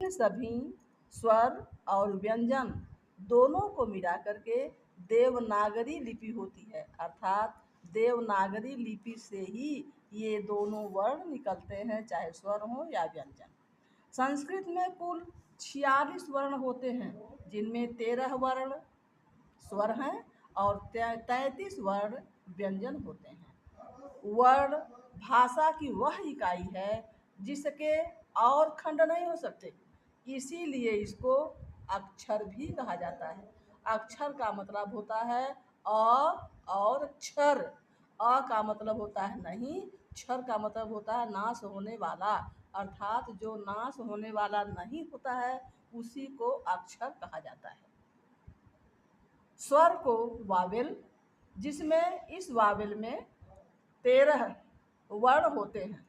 ऐसे सभी स्वर और व्यंजन दोनों को मिला करके देवनागरी लिपि होती है। अर्थात देवनागरी लिपि से ही ये दोनों वर्ण निकलते हैं, चाहे स्वर हो या व्यंजन। संस्कृत में कुल 46 वर्ण होते हैं, जिनमें 13 वर्ण स्वर हैं और 33 वर्ण व्यंजन होते हैं। वर्ण भाषा की वह इकाई है जिसके और खंड नहीं हो सकते, इसीलिए इसको अक्षर भी कहा जाता है। अक्षर का मतलब होता है अ और क्षर। अ का मतलब होता है नहीं, क्षर का मतलब होता है नाश होने वाला। अर्थात जो नाश होने वाला नहीं होता है उसी को अक्षर कहा जाता है। स्वर को वावेल, जिसमें इस वावेल में 13 वर्ण होते हैं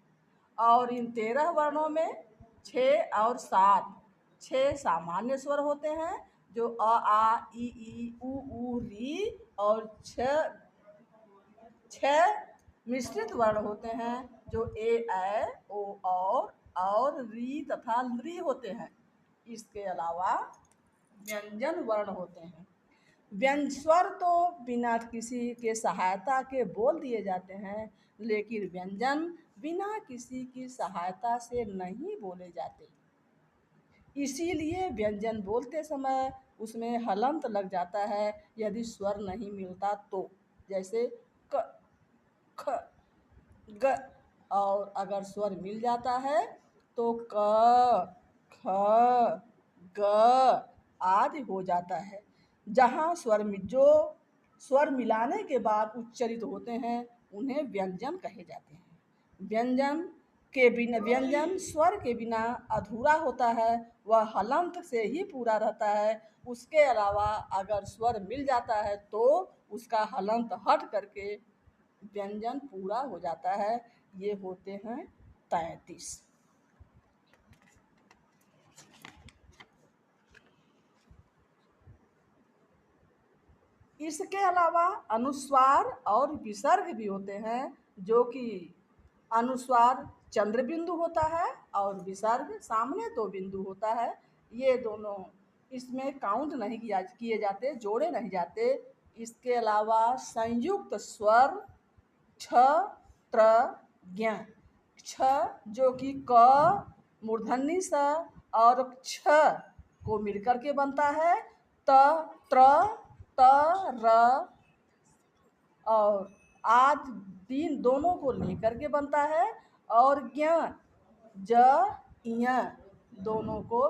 और इन 13 वर्णों में 6 और 7, 6 सामान्य स्वर होते हैं जो अ आ इ ई उ री, और 6 मिश्रित वर्ण होते हैं जो ए ऐ ओ और री तथा लृ होते हैं। इसके अलावा व्यंजन वर्ण होते हैं। स्वर तो बिना किसी के सहायता के बोल दिए जाते हैं, लेकिन व्यंजन बिना किसी की सहायता से नहीं बोले जाते। इसीलिए व्यंजन बोलते समय उसमें हलंत लग जाता है यदि स्वर नहीं मिलता तो। जैसे क, ख, ग, और अगर स्वर मिल जाता है तो क, ख, ग आदि हो जाता है। जहाँ जो स्वर मिलाने के बाद उच्चरित होते हैं उन्हें व्यंजन कहे जाते हैं। व्यंजन स्वर के बिना अधूरा होता है, वह हलंत से ही पूरा रहता है। उसके अलावा अगर स्वर मिल जाता है तो उसका हलंत हट करके व्यंजन पूरा हो जाता है। ये होते हैं 33। इसके अलावा अनुस्वार और विसर्ग भी होते हैं, जो कि अनुस्वार चंद्र बिंदु होता है और विसर्ग सामने 2 बिंदु होता है। ये दोनों इसमें काउंट नहीं किए जाते, जोड़े नहीं जाते। इसके अलावा संयुक्त स्वर छ, त्र, ज्ञ। छ जो कि क मूर्धन्य स और छ को मिलकर के बनता है त, त्र, त, र और आदि तीन दोनों को लेकर के बनता है, और ज्ञ ज, ञ दोनों को